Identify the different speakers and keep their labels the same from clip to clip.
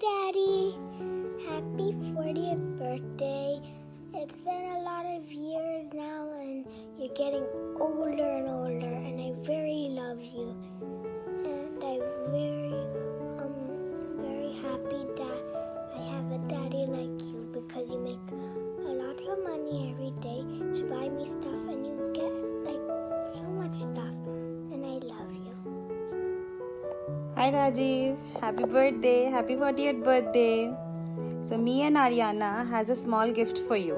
Speaker 1: Daddy. Happy 40th birthday. It's been a lot of years now and you're getting older and older and I very love you. And I'm very happy that I have a daddy like you because you make a lot of money every day to buy me stuff and you get like so much stuff and I love you.
Speaker 2: Hi Rajiv, happy birthday, happy 40th birthday. So me and Ariana has a small gift for you.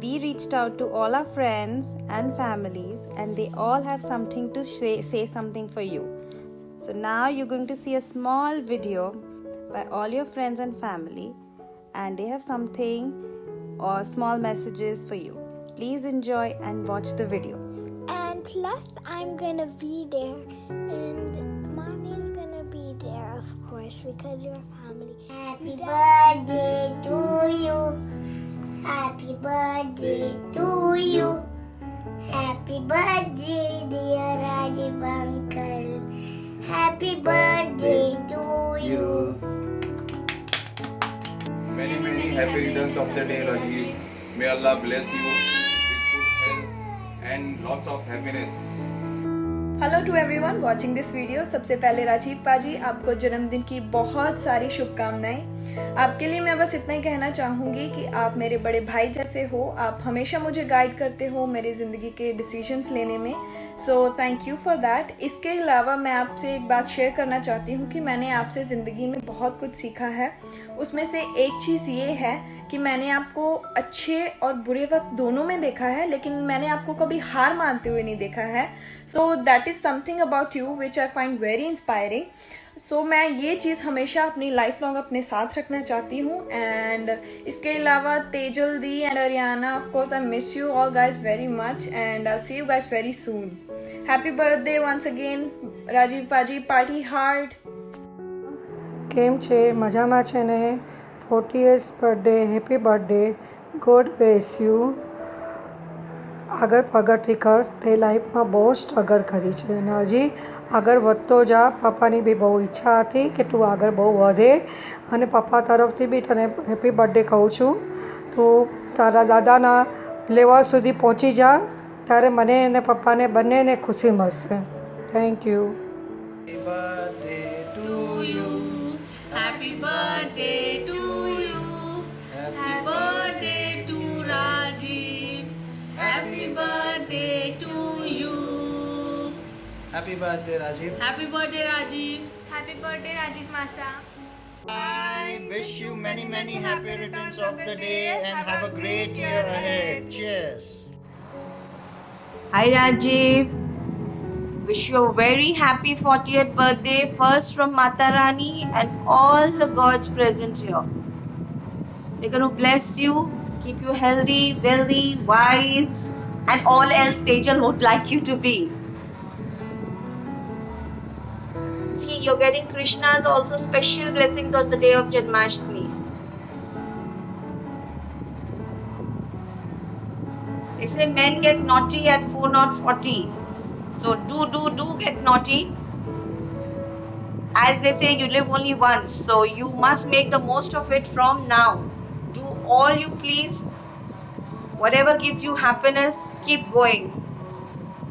Speaker 2: We reached out to all our friends and families and they all have something to say something for you. So now you're going to see a small video by all your friends and family and they have something or small messages for you. Please enjoy and watch the video.
Speaker 1: And plus I'm gonna be there and Mommy's gonna be there of course because you're family. Happy birthday to you. Happy birthday to you. Happy birthday dear Rajiv uncle. Happy birthday to you.
Speaker 3: Many happy returns of the day, Rajiv. May Allah bless you with good health and lots of happiness.
Speaker 4: Hello to everyone watching this video. सबसे पहले राजीव पाजी आपको जन्मदिन की बहुत सारी शुभकामनाएं। आपके लिए मैं बस इतना ही कहना चाहूँगी कि आप मेरे बड़े भाई जैसे हो, आप हमेशा मुझे गाइड करते हो मेरी ज़िंदगी के डिसीजंस लेने में, so thank you for that. इसके अलावा मैं आपसे एक बात शेयर करना चाहती हूँ कि मैंने आपसे ज़िंदगी में बहुत कुछ सीखा है। उसमें से एक चीज़ ये है कि मैंने आपको अच्छे और बुरे वक्त दोनों में देखा है, लेकिन मैंने आपको कभी हार मानते हुए नहीं देखा है। So that is something about you which I find very inspiring. So मैं ये चीज़ हमेशा अपनी लाइफ लॉन्ग अपने साथ रखना चाहती हूँ। एंड इसके अलावा Tejal di and Ariana, of course I miss you all guys very much and I see you guys very soon. Happy birthday once again Rajiv paaji, party hard.
Speaker 5: કેમ છે? મજામાં છે ને? 40th birthday, happy birthday, God bless you. આગળ પ્રગતિ કર. તે લાઈફમાં બહુ સ્ટ્રગલ કરી છે અને હજી આગળ વધતો જા. પપ્પાની બી બહુ ઈચ્છા હતી કે તું આગળ બહુ વધે અને પપ્પા તરફથી બી તને હેપી બર્થડે કહું છું. તું તારા દાદાના લેવલ સુધી પહોંચી જા, ત્યારે મને અને પપ્પાને બંનેને ખુશી મળશે. Thank you.
Speaker 6: Happy birthday to you. Happy birthday to Rajiv. Happy birthday to you.
Speaker 7: Happy birthday, Rajiv.
Speaker 6: Happy birthday Rajiv.
Speaker 8: Happy birthday Rajiv Masa.
Speaker 7: I wish you many happy returns of the day and have a great year ahead. Cheers.
Speaker 9: Hi Rajiv, wish you a very happy 40th birthday, first from Mata Rani and all the gods present here. They're going to bless you, keep you healthy, wealthy, wise and all else Tejal would like you to be. See, you're getting Krishna's also special blessings on the day of Janmashtami. They say men get naughty at 4 not 40. So do get naughty. As they say, you live only once, so you must make the most of it from now. Do all you please. Whatever gives you happiness, keep going.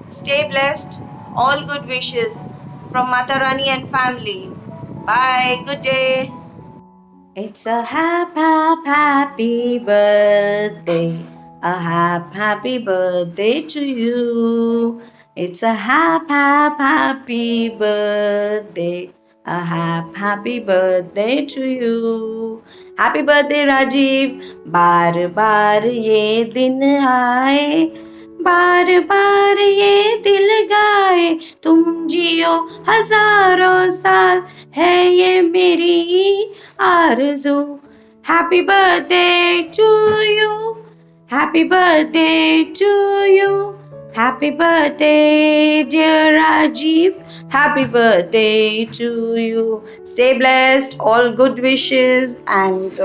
Speaker 9: Stay blessed. All good wishes from Mata Rani and family. Bye. Good day. It's a happy birthday. A happy birthday to you. It's a happy birthday. A happy birthday to you. Happy birthday Rajiv. बार बार ये दिन आए, बार बार ये दिल गाए, तुम जियो हजारों साल, है ये मेरी आरज़ू. Happy birthday to you. Happy birthday to you. Happy birthday, dear Rajiv. Happy birthday to you. Stay blessed. All good wishes and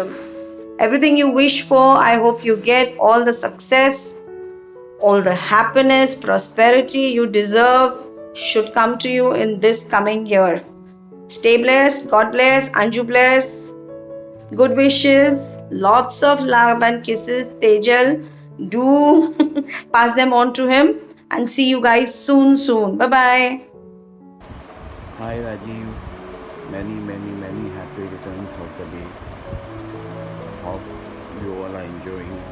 Speaker 9: everything you wish for. I hope you get all the success, all the happiness, prosperity you deserve should come to you in this coming year. Stay blessed. God bless. Anju bless. good wishes, lots of love and kisses. Tejal, do pass them on to him, and see you guys soon. Bye bye.
Speaker 10: Hi Rajiv, many happy returns of the day. Hope you all are enjoying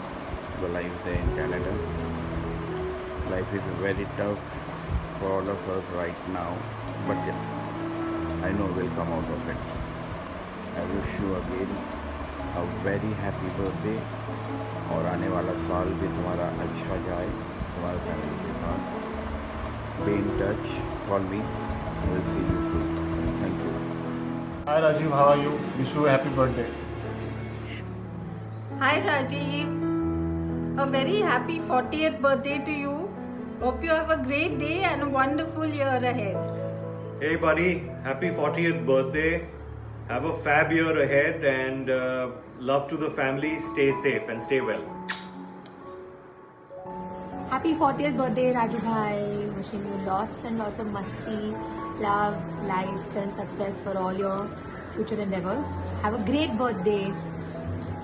Speaker 10: the life there in Canada. Life is very tough for all of us right now, but yes, I know we'll come out of it. I wish you again a very happy birthday और आने वाला साल भी तुम्हारा अच्छा जाए तुम्हारे family के साथ. Be in touch, call me, we'll see you soon. Thank you.
Speaker 11: Hi Rajiv, how are you? Wish you a happy birthday.
Speaker 2: Hi Rajiv, a very happy 40th birthday to you. Hope you have a great day and a wonderful year ahead.
Speaker 11: Hey buddy, happy 40th birthday. Have a fab year ahead and love to the family. Stay safe and stay well.
Speaker 6: Happy 40th birthday, Raju Bhai. Wishing you lots and lots of masti, love, light and success for all your future endeavors. Have a great birthday.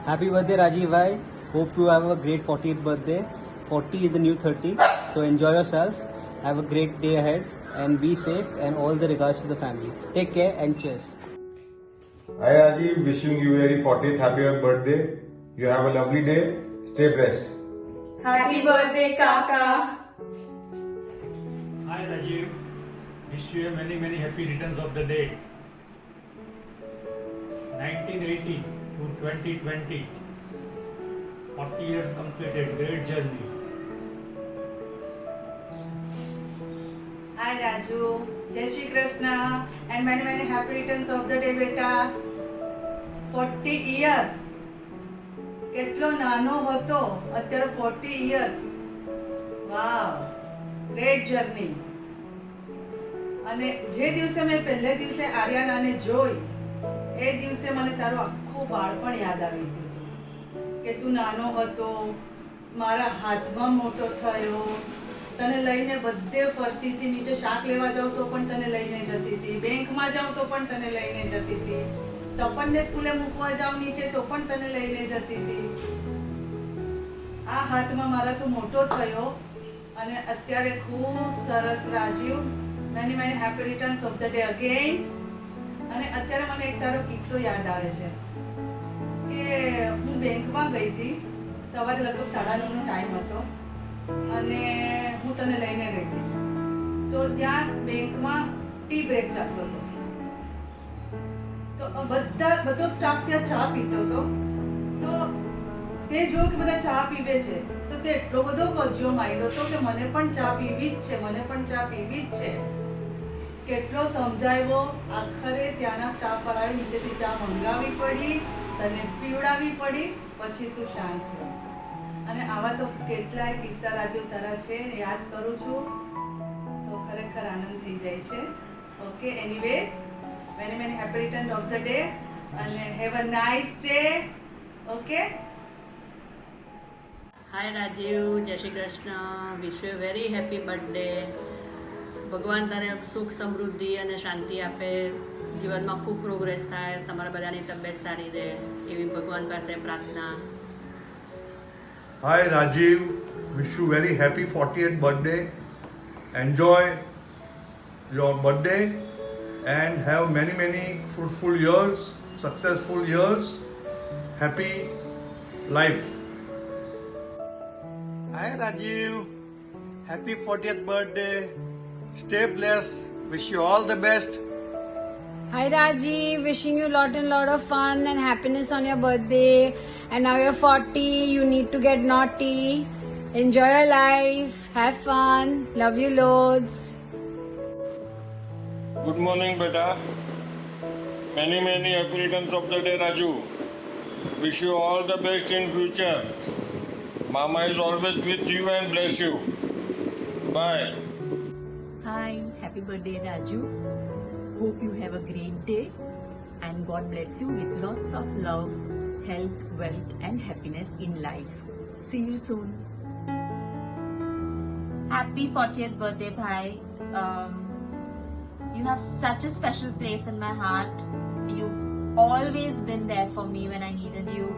Speaker 12: Happy birthday Rajiv bhai. Hope you have a great 40th birthday. 40 is the new 30. So enjoy yourself. Have a great day ahead and be safe and all the regards to the family. Take care and cheers.
Speaker 13: Hi Rajiv, wishing you very 40th happy birthday. You have a lovely day. Stay blessed.
Speaker 6: Happy birthday, Kaka.
Speaker 14: Hi Rajiv, wish you many happy returns of the day. 1980 to 2020, 40 years completed, great journey.
Speaker 15: Hi Raju, Jai Shri Krishna and many happy returns of the day beta. 40 years. કેટલો નાનો હતો અત્યારે 40 years. વાવ, great journey. અને જે દિવસે મેં પહેલે દિવસે આર્યાનાને જોઈ એ દિવસે મને તારું આખું બાળપણ યાદ આવી ગયું કે તું નાનો હતો, મારા હાથમાં મોટો થયો, તને લઈને બધે ફરતી હતી, નીચે શાક લેવા જાઉં તો પણ તને લઈને જતી હતી, બેંકમાં જાઉં તો પણ તને લઈને જતી હતી, તપનને સ્કૂલે મૂકવા જાઉં નીચે તો પણ તને લઈને જતી હતી. આ હાથમાં મારા તું મોટો થયો અને અત્યારે ખૂબ સરસ Rajiv. Many happy returns of the day again. અને અત્યારે મને એક તારો કિસ્સો યાદ આવે છે કે હું બેંકમાં ગઈ હતી, સવારે લગભગ 9:30નો ટાઈમ હતો અને હું તને લઈને ગઈ હતી. તો ત્યાં બેંકમાં ટી બ્રેક ચાલતો હતો. તો બધો સ્ટાફ ત્યાં ચા પીતો હતો. તો તે જોયું કે બધા ચા પીવે છે તો તે એટલો બધો કજ્જો માંડ્યો હતો કે મને પણ ચા પીવી જ છે, મને પણ ચા પીવી જ છે. કેટલો સમજાવ્યો, આખરે ત્યાંના સ્ટાફ વાળાએ નીચેથી ચા મંગાવી પડી, તને પીવડાવી પડી, પછી તું શાંત થયો. અને આવા તો કેટલાય કિસ્સા રાજુ તારા છે, યાદ કરું છું તો ખરેખર આનંદ થઈ જાય છે. Okay, anyways many happy return of the day અને have a nice day. Okay.
Speaker 16: Hi Rajiv, Jai Shri Krishna. Wish you a very happy birthday. ભગવાન તને સુખ સમૃદ્ધિ અને શાંતિ આપે, જીવનમાં ખૂબ પ્રોગ્રેસ થાય, તમારા બધાની તબિયત સારી રહે એવી ભગવાન પાસે પ્રાર્થના.
Speaker 17: Hi Rajiv, wish you very happy 40th birthday. Enjoy your birthday and have many fruitful years, successful years, happy life.
Speaker 11: Hi Rajiv, happy 40th birthday. Stay blessed. Wish you all the best.
Speaker 18: Hi Rajiv, wishing you lot of fun and happiness on your birthday. And now you're 40, you need to get naughty. Enjoy your life, have fun, love you loads.
Speaker 19: Good morning beta. Many happy returns of the day Raju. Wish you all the best in future. Mama is always with you and bless you. Bye.
Speaker 20: Hi, happy birthday Raju. Hope you have a great day and God bless you with lots of love, health, wealth and happiness in life. See you soon.
Speaker 21: Happy 40th birthday Bhai. You have such a special place in my heart. You've
Speaker 6: always been there for me when I needed you.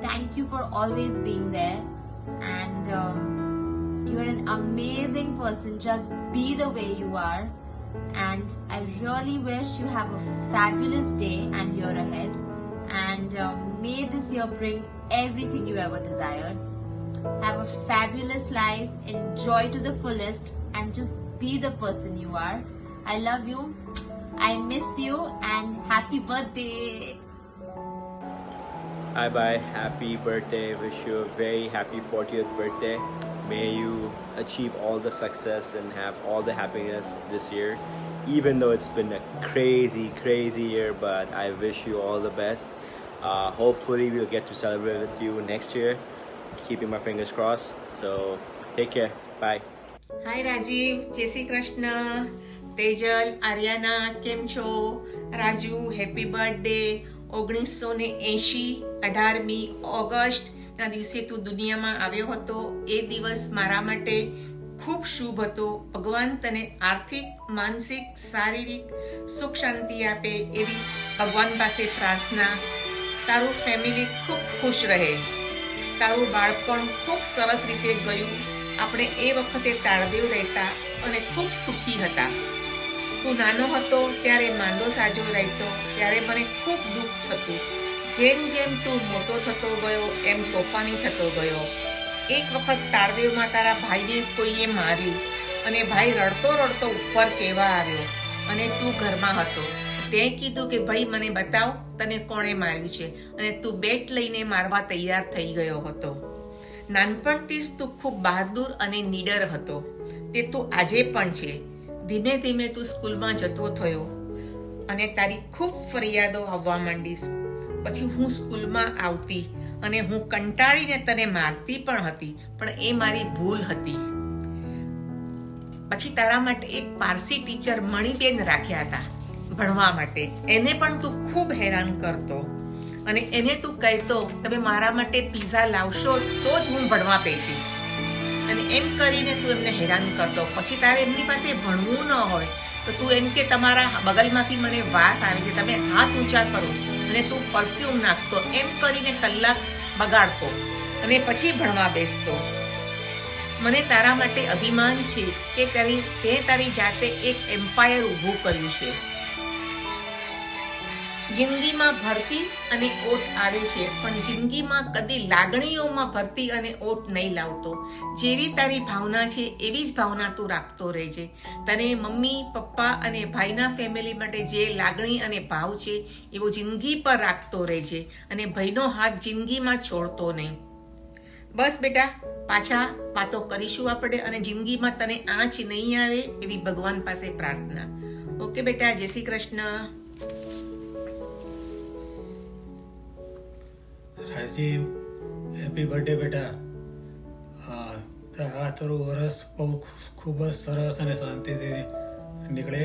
Speaker 6: Thank you for always being there. And you are an amazing person. Just be the way you are. And I really wish you have a fabulous day and year ahead. And may this year bring everything you ever desired. Have a fabulous life. Enjoy to the fullest. And just be the person you are. I love you. I miss you. And happy birthday.
Speaker 1: Hi, bye. Happy birthday. Wish you a very happy 40th birthday. May you achieve all the success and have all the happiness this year. Even though it's been a crazy year, but I wish you all the best. Hopefully we'll get to celebrate with you next year. Keeping my fingers crossed. So take care. Bye.
Speaker 22: Hi Rajiv, જય શ્રી કૃષ્ણ. તેજલ, આર્યાના કેમ છો? Raju, happy birthday. 1980 18મી ઓગસ્ટના દિવસે તું દુનિયામાં આવ્યો હતો. એ દિવસ મારા માટે ખૂબ શુભ હતો. ભગવાન તને આર્થિક, માનસિક, શારીરિક સુખ શાંતિ આપે એવી ભગવાન પાસે પ્રાર્થના. તારું ફેમિલી ખૂબ ખુશ રહે. તારું બાળપણ ખૂબ સરસ રીતે ગયું. આપણે એ વખતે તાળદેવ રહેતા અને ખૂબ સુખી હતા. તું નાનો હતો ત્યારે માંદો સાજો રહેતો ત્યારે મને ખૂબ દુઃખ થતું. જેમ જેમ તું મોટો થતો ગયો એમ તોફાની થતો ગયો. એક વખત તાળદેવમાં તારા ભાઈને કોઈએ માર્યું અને ભાઈ રડતો રડતો ઉપર કહેવા આવ્યો અને તું ઘરમાં હતો. તે કીધું કે ભાઈ મને બતાવ તને કોણે માર્યું છે, અને તું બેટ લઈને મારવા તૈયાર થઈ ગયો હતો. નાનપણથી જ તું ખૂબ બહાદુર અને નીડર હતો. તે તું આજે પણ છે. ધીમે ધીમે તું સ્કૂલમાં જતો થયો અને તારી ખૂબ ફરિયાદો આવવા માંડી. પછી હું સ્કૂલમાં આવતી અને હું કંટાળીને તને મારતી પણ હતી, પણ એ મારી ભૂલ હતી. પછી તારા માટે એક પારસી ટીચર મણીબેન રાખ્યા હતા ભણવા માટે. એને પણ તું ખૂબ હેરાન કરતો અને એને તું કહેતો તમે મારા માટે પીઝા લાવશો તો જ હું ભણવા બેસીશ, અને એમ કરીને તું એમને હેરાન કરતો. પછી તારે એમની પાસે ભણવું ન હોય તો તું એમ કે તમારા બગલમાંથી મને વાસ આવે છે, તમે હાથ ઊંચા કરો, અને તું પરફ્યુમ નાખતો. એમ કરીને કલાક બગાડતો અને પછી ભણવા બેસતો. મને તારા માટે અભિમાન છે કે તે તારી જાતે એક એમ્પાયર ઊભું કર્યું છે. જિંદગીમાં ભરતી અને ઓટ આવે છે, પણ જિંદગીમાં કદી લાગણીઓમાં ભરતી અને ઓટ નહીં લાવતો. જેવી તારી ભાવના છે એવી જ ભાવના તું રાખતો રહેજે. તને મમ્મી, પપ્પા અને ભાઈના ફેમિલી માટે જે લાગણી અને ભાવ છે એવો જિંદગી પર રાખતો રહેજે, અને ભાઈનો હાથ જિંદગીમાં છોડતો નહીં. બસ બેટા, પાછા વાતો કરીશું આપણે, અને જિંદગીમાં તને આંચ નહીં આવે એવી ભગવાન પાસે પ્રાર્થના. ઓકે બેટા, જય શ્રી કૃષ્ણ.
Speaker 14: રાજીવ, હેપી બર્થડે બેટા. આ તારું વરસ બહુ ખૂબ જ સરસ અને શાંતિથી નીકળે.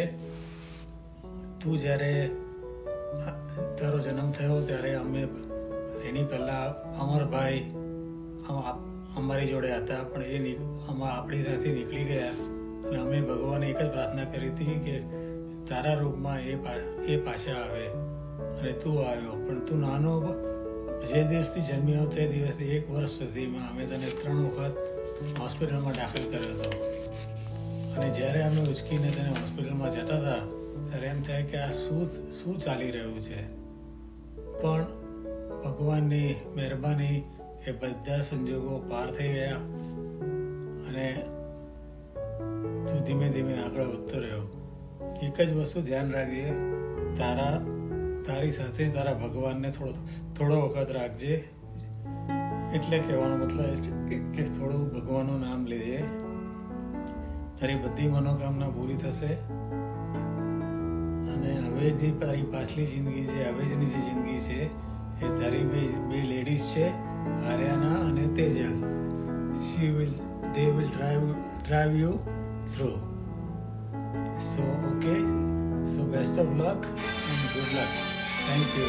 Speaker 14: તું જ્યારે તારો જન્મ થયો ત્યારે અમે એની પહેલાં અમારા ભાઈ અમારી જોડે હતા, પણ એ આપણી ત્યાંથી નીકળી ગયા, અને અમે ભગવાને એક જ પ્રાર્થના કરી હતી કે તારા રૂપમાં એ પાછા આવે, અને તું આવ્યો. પણ તું નાનો જે દિવસથી જન્મ્યો તે દિવસથી 1 વર્ષ સુધીમાં અમે તને 3 વખત હોસ્પિટલમાં દાખલ કર્યો હતો. અને જ્યારે અમે ઉચકીને તને હોસ્પિટલમાં જતા હતા ત્યારે એમ થાય કે આ શું ચાલી રહ્યું છે. પણ ભગવાનની મહેરબાની એ બધા સંજોગો પાર થઈ ગયા, અને તું ધીમે ધીમે આગળ વધતો રહ્યો. એક જ વસ્તુ ધ્યાન રાખજે, તારી સાથે તારા ભગવાનને થોડો વખત રાખજે. એટલે કહેવાનો મતલબ કે થોડું ભગવાનનું નામ લેજે. તારી બધી મનોકામના પૂરી થશે. અને હવે જે તારી પાછલી જિંદગી છે, હવેની જે જિંદગી છે એ તારી બે લેડીઝ છે, આર્યાના અને Tejal. they will drive you through. So okay, so best of luck and good luck. Thank you.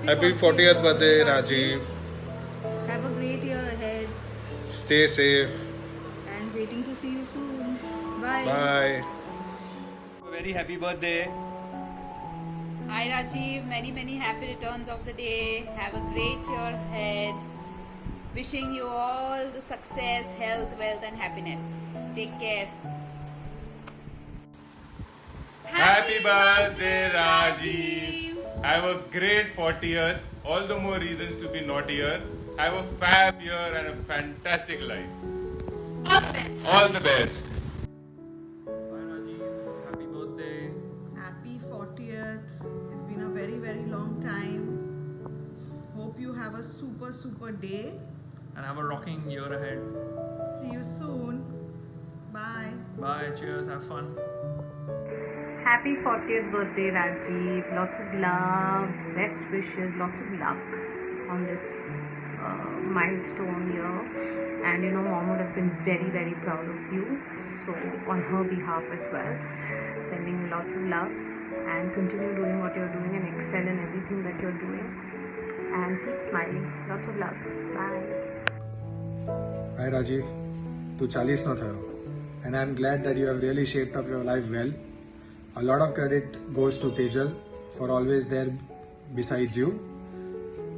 Speaker 3: Happy 40th birthday, Rajiv.
Speaker 2: Have a great year ahead
Speaker 3: Stay safe.
Speaker 2: and waiting to see you soon. Bye.
Speaker 3: Bye.
Speaker 12: Very happy birthday.
Speaker 2: Hi Rajiv, many happy returns of the day. Have a great year ahead. Wishing you all the success, health, wealth and happiness. Take care.
Speaker 4: Happy birthday, Rajiv. Have a great 40th. All the more reasons to be naughtier. Have a fab year and a fantastic life.
Speaker 2: All the best.
Speaker 4: All the best.
Speaker 5: Happy birthday.
Speaker 23: Happy 40th. It's been a very long time. Hope you have a super day.
Speaker 5: And have a rocking year ahead.
Speaker 23: See you soon. Bye.
Speaker 5: Bye. Cheers. Have fun.
Speaker 24: Happy 40th birthday, Rajiv. Lots of love, best wishes, lots of luck on this milestone year. And you know, Mom would have been very proud of you. So, on her behalf as well, sending you lots of love and continue doing what you're doing and excel in everything that you're doing. And keep smiling. Lots of love. Bye.
Speaker 25: Hi Rajiv, tu 40 no thayo, and I'm glad that you have really shaped up your life well. A lot of credit goes to Tejal for always there besides you.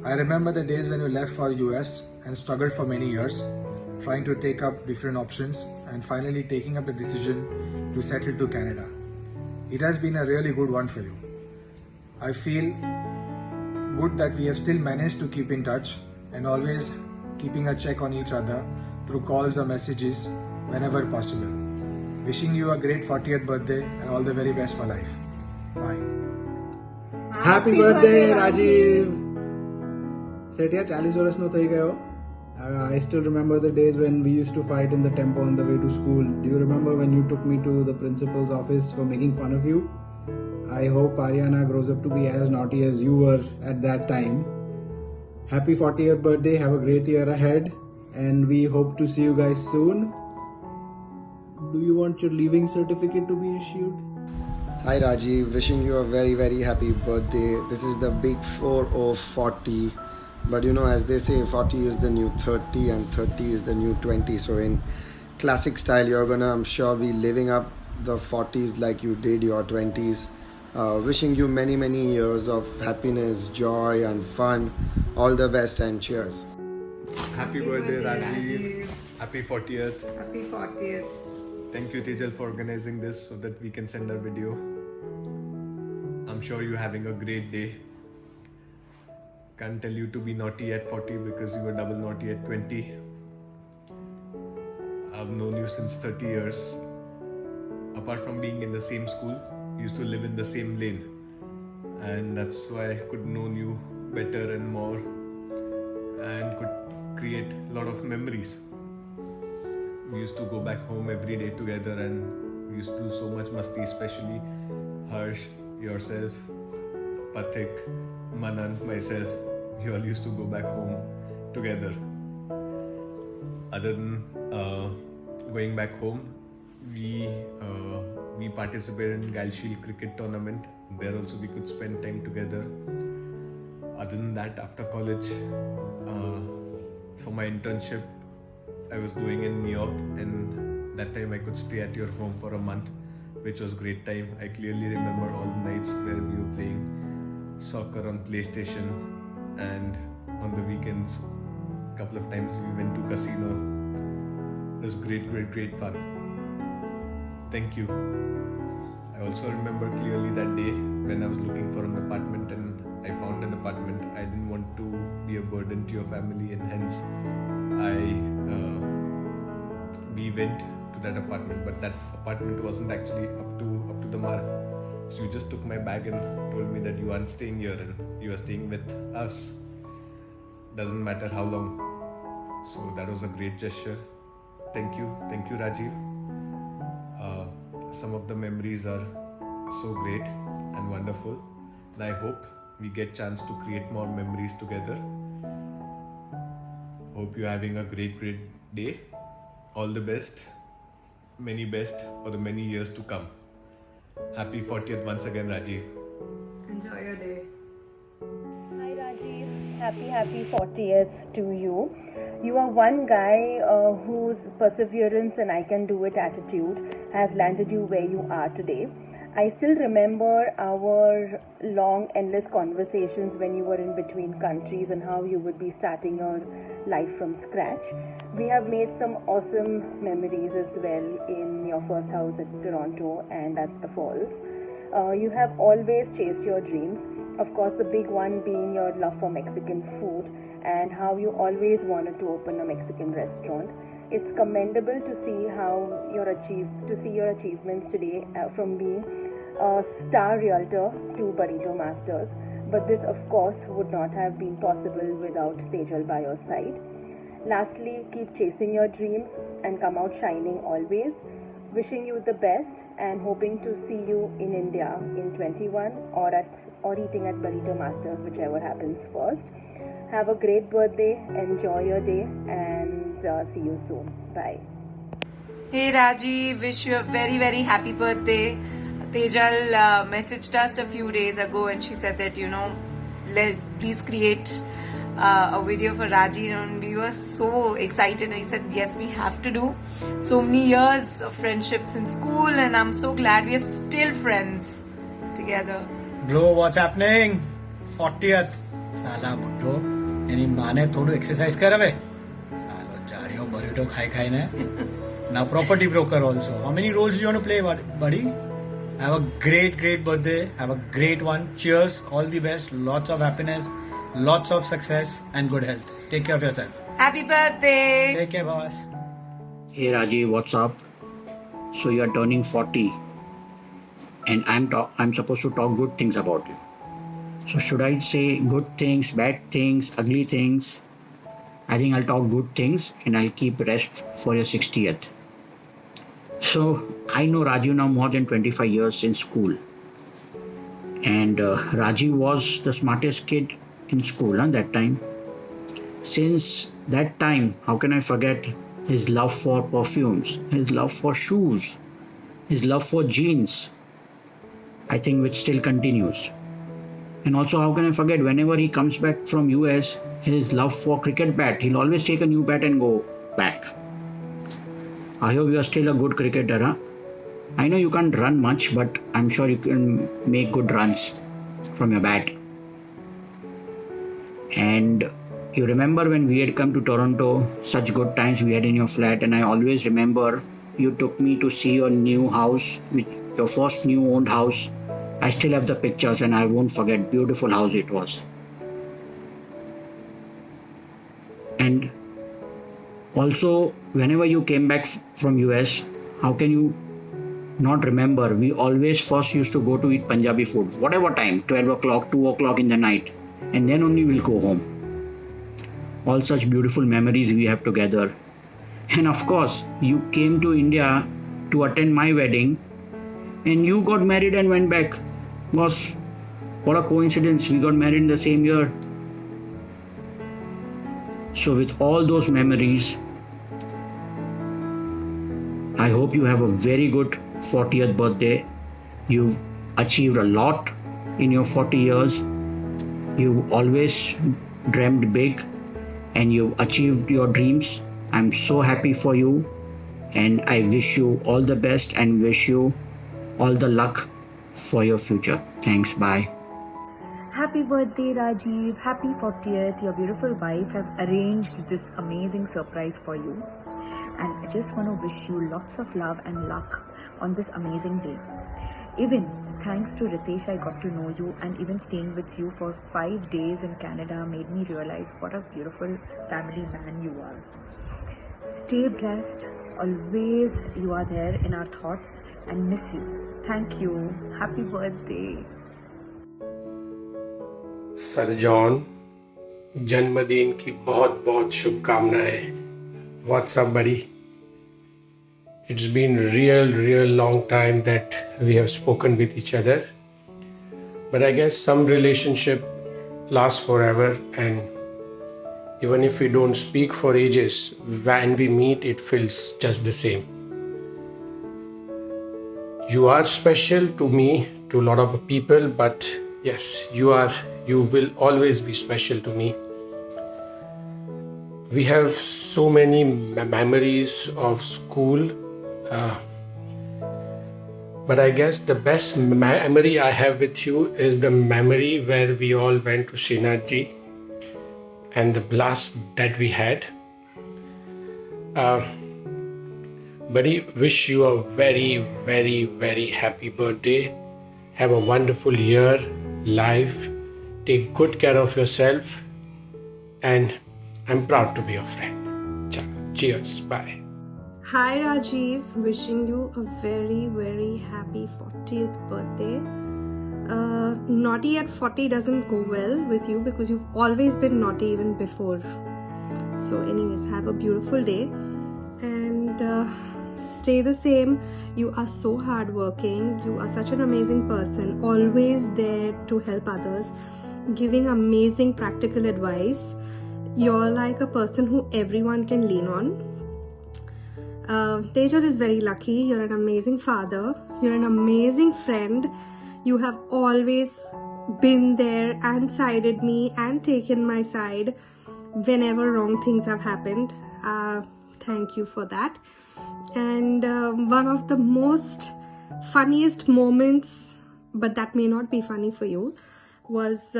Speaker 25: I remember the days when you left for US and struggled for many years, trying to take up different options and finally taking up the decision to settle to Canada. It has been a really good one for you. I feel good that we have still managed to keep in touch and always keeping a check on each other through calls or messages whenever possible. Wishing you a great 40th birthday and all the very best for life. Bye.
Speaker 26: Happy birthday, Rajiv. Setia 40 વર્ષનો થઈ ગયો. I still remember the days when we used to fight in the tempo on the way to school. Do you remember when you took me to the principal's office for making fun of you? I hope Ariana grows up to be as naughty as you were at that time. Happy 40th birthday. Have a great year ahead. And we hope to see you guys soon. Do you want your leaving certificate to be issued?
Speaker 27: Hi Rajiv, wishing you a very happy birthday. This is the big 4 of 40. But you know, as they say, 40 is the new 30 and 30 is the new 20. So in classic style, you're gonna, I'm sure, be living up the 40s like you did your 20s. Wishing you many years of happiness, joy and fun. All the best and cheers.
Speaker 28: Happy birthday, Rajiv. Happy 40th.
Speaker 23: Happy 40th.
Speaker 28: Thank you, Tejal, for organizing this so that we can send our video. I'm sure you're having a great day. Can't tell you to be naughty at 40 because you were double naughty at 20. I've known you since 30 years. Apart from being in the same school, we used to live in the same lane. And that's why I could know you better and more and could create a lot of memories. We used to go back home every day together and we used to do so much masti, especially Harsh, yourself, Pathik, Manan, myself. We all used to go back home together. Other than going back home, we participated in Gal Shield cricket tournament. There also we could spend time together. Other than that, after college, for my internship, I was doing in New York, and that time I could stay at your home for a month, which was great time. I clearly remember all the nights where we were playing soccer on PlayStation, and on the weekends, a couple of times we went to casino. It was great fun. Thank you. I also remember clearly that day when I was looking for an apartment and I found an apartment. I didn't want to be a burden to your family, and hence we went to that apartment, but that apartment wasn't actually up to the mark. So you just took my bag and told me that you aren't staying here and you are staying with us. Doesn't matter how long. So that was a great gesture. Thank you Rajiv. Some of the memories are so great and wonderful, and I hope we get chance to create more memories together. Hope you're having a great day. All the best, many best for the many years to come. Happy 40th once again, Rajiv.
Speaker 23: Enjoy your day.
Speaker 24: Hi Rajiv, happy 40th to you. You are one guy whose perseverance and I can do it attitude has landed you where you are today.
Speaker 7: I still remember our long, endless conversations when you were in between countries and how you would be starting your life from scratch. We have made some awesome memories as well in your first house at Toronto and at the Falls. You have always chased your dreams. Of course, the big one being your love for Mexican food and how you always wanted to open a Mexican restaurant. It's commendable to see how your achievements today from being a star realtor to burrito masters. But this, of course, would not have been possible without Tejal by your side. Lastly, keep chasing your dreams and come out shining always. Wishing you the best and hoping to see you in India in 21 or eating at Burrito Masters, whichever happens first. Have a great birthday, enjoy your day, and see you soon. Bye.
Speaker 8: Hey Rajiv, wish you a very, very happy birthday. Tejal messaged us a few days ago and she said that, please create a video for Raji, and we were so excited. He said, yes, we have to do. So many years of friendships in school, and I'm so glad we are still friends together.
Speaker 9: Bro, what's happening? 40th. Sala buddo. Any mane thodu exercise kar ave. Salo jadiyo burrito khai ne. Now property broker also. How many roles do you want to play, buddy? Have a great birthday. Have a great one. Cheers. All the best. Lots of happiness. Lots of success and good health. Take care of yourself.
Speaker 8: Happy birthday.
Speaker 9: Take care, boss.
Speaker 10: Hey Rajiv, what's up? So you are turning 40 and I'm supposed to talk good things about you. So should I say good things, bad things, ugly things? I think I'll talk good things and I'll keep rest for your 60th. So I know Rajiv now more than 25 years in school. And Rajiv was the smartest kid in school that time. Since that time, how can I forget his love for perfumes, his love for shoes, his love for jeans, I think, which still continues. And also, how can I forget, whenever he comes back from US, his love for cricket bat. He'll always take a new bat and go back. I hope you are still a good cricketer, huh? I know you can't run much, but I'm sure you can make good runs from your bat. And you remember when we had come to Toronto, such good times we had in your flat, and I always remember you took me to see your new house, your first new owned house. I still have the pictures and I won't forget, beautiful house it was. And also, whenever you came back from US, how can you not remember, we always first used to go to eat Punjabi food, whatever time, 12 o'clock, 2 o'clock in the night. And then only we'll go home. All such beautiful memories we have together. And of course, you came to India to attend my wedding and you got married and went back. Boss, what a coincidence, we got married in the same year. So with all those memories, I hope you have a very good 40th birthday. You've achieved a lot in your 40 years. You've always dreamed big and you've achieved your dreams. I'm so happy for you and I wish you all the best and wish you all the luck for your future. Thanks, bye.
Speaker 20: Happy birthday Rajiv, happy 40th. Your beautiful wife have arranged this amazing surprise for you. And I just want to wish you lots of love and luck on this amazing day. Even thanks to Ritesh, I got to know you, and even staying with you for 5 days in Canada made me realize what a beautiful family man you are. Stay blessed. Always you are there in our thoughts and miss you. Thank you. Happy birthday.
Speaker 13: Sir John, जन्मदिन की बहुत बहुत शुभकामनाएं. What's up, buddy? It's been real long time that we have spoken with each other. But I guess some relationship lasts forever, and even if we don't speak for ages, when we meet, it feels just the same. You are special to me, to a lot of people, but yes, you will always be special to me. We have so many memories of school. But I guess the best memory I have with you is the memory where we all went to Srinathji and the blast that we had. Buddy, wish you a very, very, very happy birthday. Have a wonderful year, life. Take good care of yourself. And I'm proud to be your friend. Cheers. Bye.
Speaker 23: Hi Rajiv, wishing you a very very happy 40th birthday. Naughty at 40 doesn't go well with you because you've always been naughty even before. So anyways, have a beautiful day and stay the same. You are so hardworking. You are such an amazing person, always there to help others, giving amazing practical advice. You're like a person who everyone can lean on. Tejal is very lucky. You're an amazing father. You're an amazing friend. You have always been there and sided me and taken my side whenever wrong things have happened. Thank you for that. And one of the most funniest moments, but that may not be funny for you, was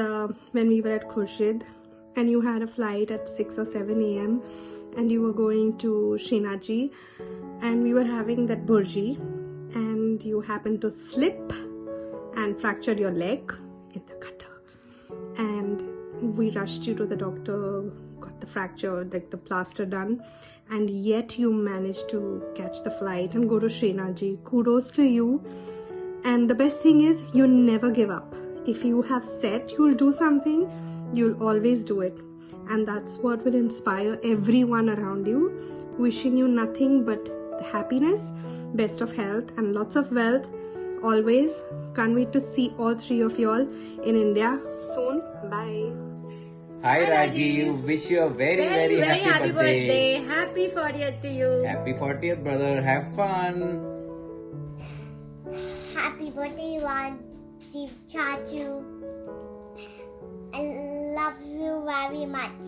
Speaker 23: when we were at Khurshid and you had a flight at 6 or 7 a.m. and you were going to Srinathji and we were having that burji and you happened to slip and fractured your leg in the gutter, and we rushed you to the doctor, got the fracture, the plaster done, and yet you managed to catch the flight and go to Srinathji. Kudos to you. And the best thing is you never give up. If you have said you'll do something, you'll always do it. And that's what will inspire everyone around you. Wishing you nothing but happiness, best of health and lots of wealth always. Can't wait to see all three of y'all in India soon. Bye.
Speaker 6: Hi Rajiv, wish you a very happy birthday.
Speaker 11: Happy 40th to you.
Speaker 6: Happy 40th brother, have fun.
Speaker 11: Happy birthday, Rajiv Chachu. I love you very much.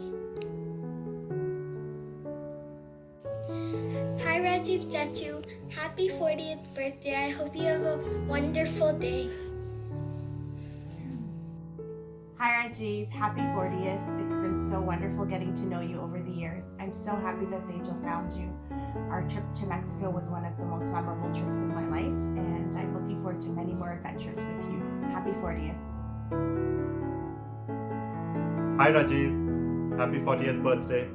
Speaker 15: Hi Rajiv Chachu, happy 40th birthday. I hope you have a wonderful day.
Speaker 16: Hi Rajiv, happy 40th. It's been so wonderful getting to know you over the years. I'm so happy that Tejal found you. Our trip to Mexico was one of the most memorable trips in my life, and I'm looking forward to many more adventures with you. Happy 40th.
Speaker 17: Hi Rajiv, happy 40th birthday.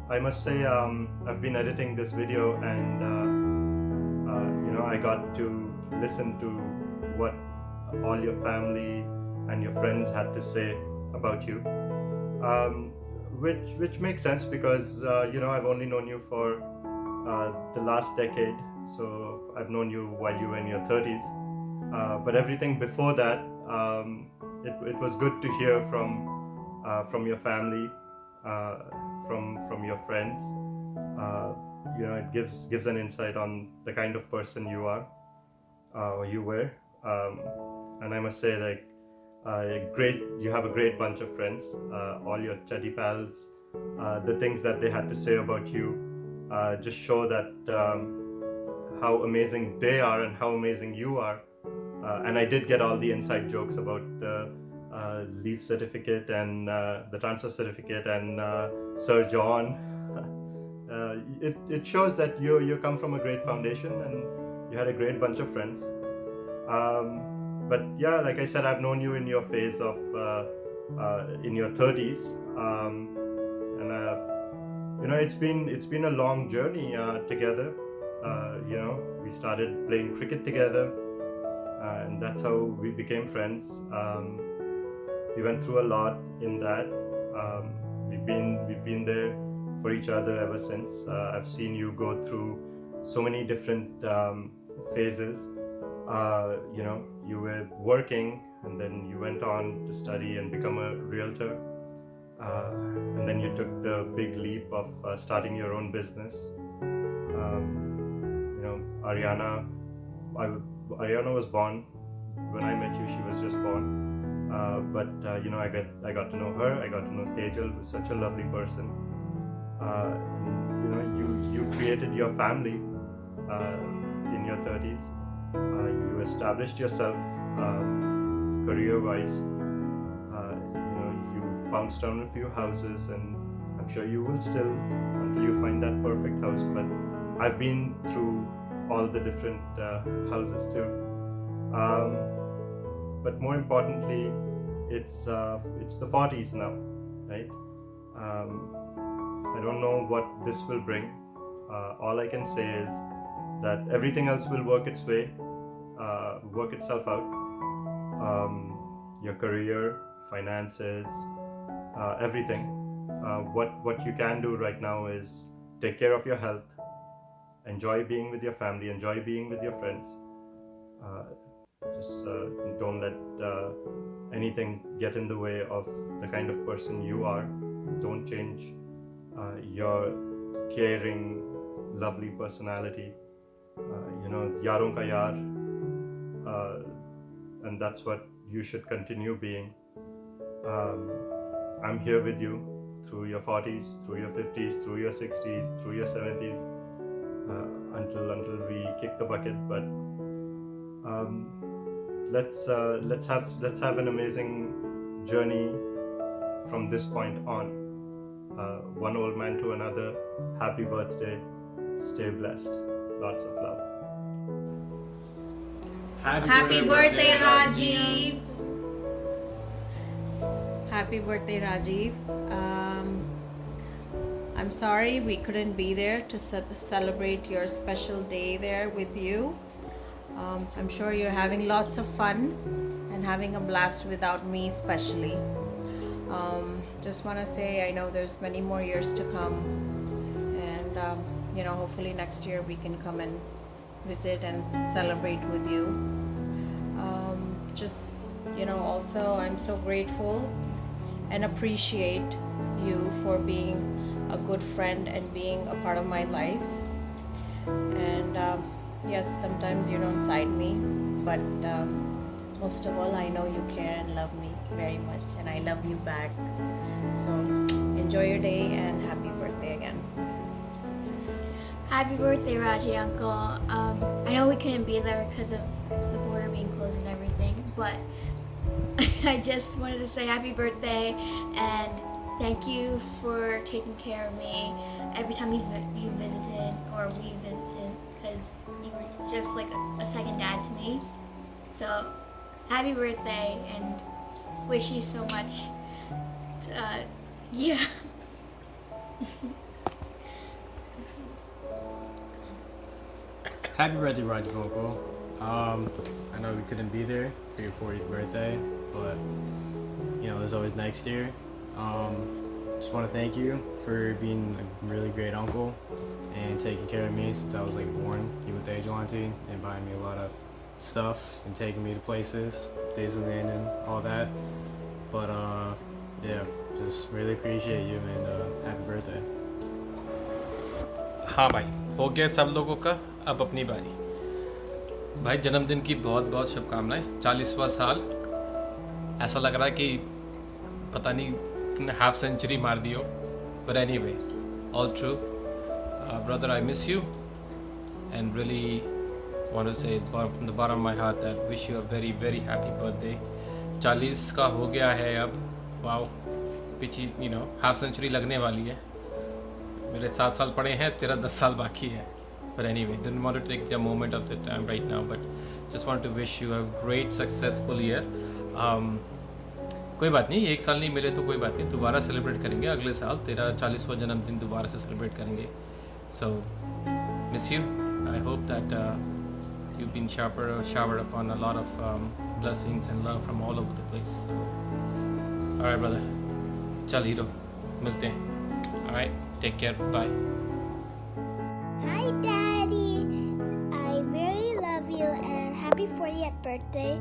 Speaker 17: I must say I've been editing this video and I got to listen to what all your family and your friends had to say about you, which makes sense because I've only known you for the last decade, so I've known you while you were in your 30s, but everything before that, it was good to hear from your family, from your friends. It gives an insight on the kind of person you are, you were, and I must say, like, you have a great bunch of friends, all your chatty pals. The things that they had to say about you just show that how amazing they are and how amazing you are. And I did get all the inside jokes about the leave certificate and the transfer certificate and Sir John. It shows that you come from a great foundation and you had a great bunch of friends. But yeah, like I said, I've known you in your phase of in your 30s, and it's been a long journey together. We started playing cricket together, and that's how we became friends. We went through a lot in that. We've been there for each other ever since. I've seen you go through so many different phases. You were working and then you went on to study and become a realtor. And then you took the big leap of starting your own business. Ariana was born. When I met you, she was just born. But I got to know her. I got to know Tejal, who's such a lovely person. You created your family. in your 30s. You established yourself career-wise. You bounced down a few houses, and I'm sure you will still until you find that perfect house. But I've been through all the different houses too. But more importantly, it's the 40s now, right? I don't know what this will bring. All I can say is that everything else will work its way, work itself out. Your career, finances, everything. What you can do right now is take care of your health, enjoy being with your family, enjoy being with your friends. Just don't let anything get in the way of the kind of person you are. Don't change your caring, lovely personality. Yaron ka yaar, and that's what you should continue being. I'm here with you through your 40s, through your 50s, through your 60s, through your 70s, until we kick the bucket. But let's have an amazing journey from this point on. One old man to another. Happy birthday. Stay blessed. Lots of love.
Speaker 2: Happy birthday, Rajiv. Happy birthday, Rajiv. I'm sorry we couldn't be there to celebrate your special day there with you. I'm sure you're having lots of fun and having a blast without me especially. Just want to say I know there's many more years to come, and hopefully next year we can come and visit and celebrate with you. Also I'm so grateful and appreciate you for being a good friend and being a part of my life. And yes, sometimes you don't side me, but most of all I know you care and love me very much, and I love you back. So enjoy your day and happy birthday again.
Speaker 15: Happy birthday, Raji uncle. I know we couldn't be there because of the border being closed and everything, but I just wanted to say happy birthday and thank you for taking care of me every time you visited or we visited, because you were just like a second dad to me. So happy birthday and wish you so much. Yeah.
Speaker 1: Happy birthday, Raj Vocal. I know we couldn't be there for your 40th birthday, but there's always next year. Just want to thank you for being a really great uncle and taking care of me since I was born. You with Angel Auntie and buying me a lot of stuff and taking me to places, Disneyland and all that. But yeah, just really appreciate you and happy birthday.
Speaker 3: हाँ भाई, हो गया सब लोगों का, अब अपनी बारी। भाई जन्मदिन की बहुत बहुत शुभकामनाएं। 40वां साल, ऐसा लग रहा है कि पता नहीं तुमने हाफ सेंचुरी मार दी हो, but anyway, all true. Brother, I miss you and really want to say from the bottom of my heart that wish you a very very happy birthday. 40 का हो गया है अब, वाओ, पीछे हाफ सेंचुरी लगने वाली है। मेरे 7 साल पड़े हैं, तेरा 10 साल बाकी है। But anyway, didn't want to take the moment of the time right now, but just want to wish you a great successful year. कोई बात नहीं, एक साल नहीं मिले तो कोई बात नहीं, दोबारा सेलिब्रेट करेंगे अगले साल। तेरा 40वां जन्मदिन दोबारा से सेलिब्रेट करेंगे। So miss you. I hope that you've been showered upon a lot of blessings and love from all over the place. So, all right, brother. चल हीरो, मिलते हैं. All right, take care. Bye.
Speaker 11: Hi, Daddy. I really love you and happy 40th birthday.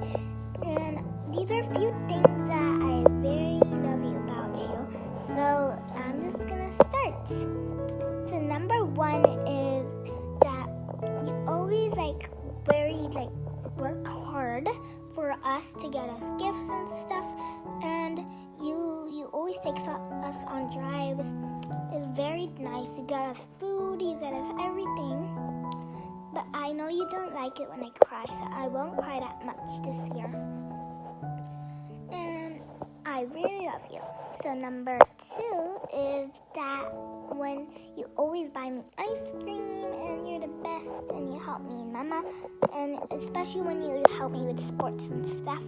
Speaker 11: And these are a few things that I very love you about you. So I'm just gonna start. So number 1 is that you always work hard for us to get us gifts and stuff, and you always take us on drives. It's very nice. You got us food, you got us everything. but I know you don't like it when I cry, so I won't cry that much this year. And I really love you. So number 2 is that when you always buy me ice cream and you're the best and you help me and Mama, and especially when you help me with sports and stuff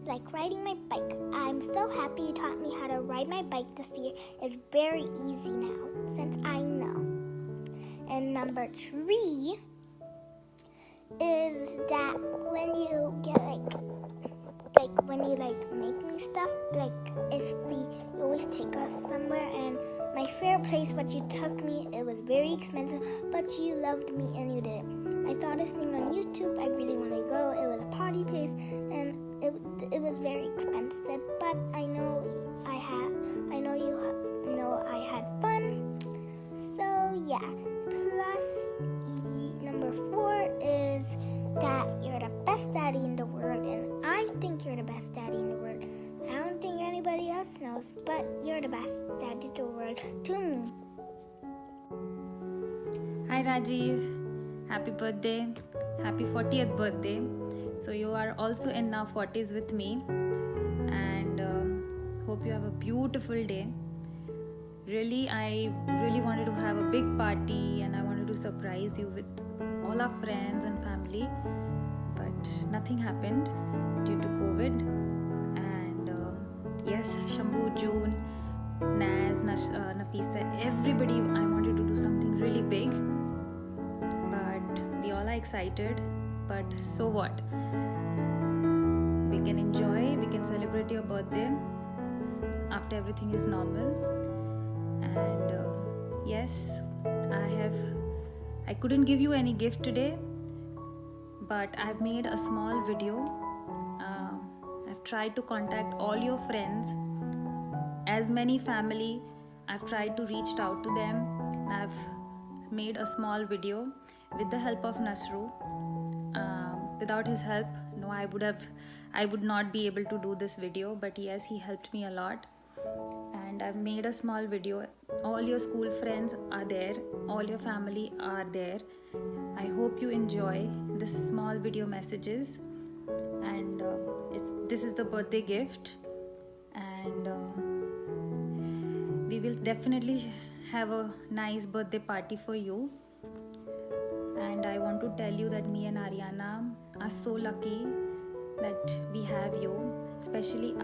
Speaker 11: like riding my bike. I'm so happy you taught me how to ride my bike this year. It's very easy now since I know. And number 3 is that when you get when you make me stuff, you always take us somewhere, and my favorite place what you took me, it was very expensive, but you loved me and you did it. I saw this thing on YouTube, I really want to go. It was a party place and it was very expensive, but I know you know I had fun. So yeah, plus number 4 is that you're the best daddy in the world, and I think you're the best daddy in the world. I don't think anybody else knows, but you're the best daddy in the world to me.
Speaker 24: Hi Rajiv, happy birthday, happy 40th birthday. So you are also in now 40s with me, and hope you have a beautiful day. I really wanted to have a big party, and I wanted to surprise you with all our friends and family, but nothing happened due to COVID. And yes, Shambhu, June, Naz, Nafisa, everybody, I wanted to do something really big, but we all are excited. But so what? We can enjoy, we can celebrate your birthday after everything is normal. And yes, I couldn't give you any gift today, but I've made a small video. I've tried to contact all your friends, as many family. I've tried to reach out to them. I've made a small video with the help of Nasru. Without his help, no, I would not be able to do this video, but yes, he helped me a lot. And I've made a small video. All your school friends are there, all your family are there. I hope you enjoy this small video messages, and this is the birthday gift, and we will definitely have a nice birthday party for you. And I want to tell you that me and Ariana are so lucky that we have you, especially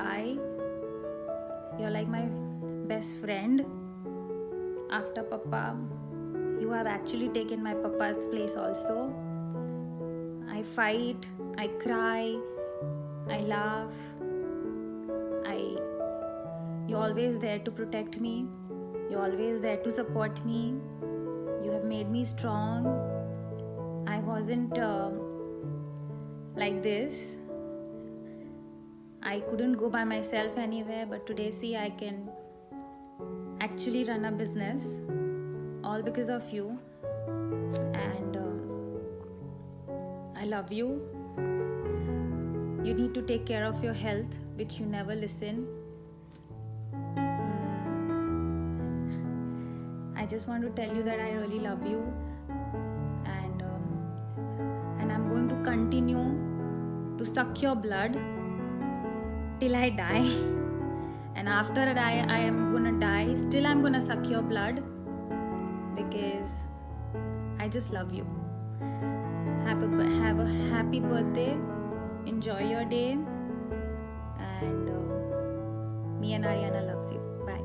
Speaker 24: you're like my best friend. After Papa, you have actually taken my Papa's place also. I fight, I cry, I laugh. You're always there to protect me. You're always there to support me. You have made me strong. I wasn't like this. I couldn't go by myself anywhere, but today, see, I can actually run a business, all because of you. And I love you. You need to take care of your health, which you never listen. I just want to tell you that I really love you, and I'm going to continue to suck your blood till I die. And after I am gonna die, still I'm gonna suck your blood, because I just love you. Have a happy birthday. Enjoy your day. And me and Ariana loves you. Bye.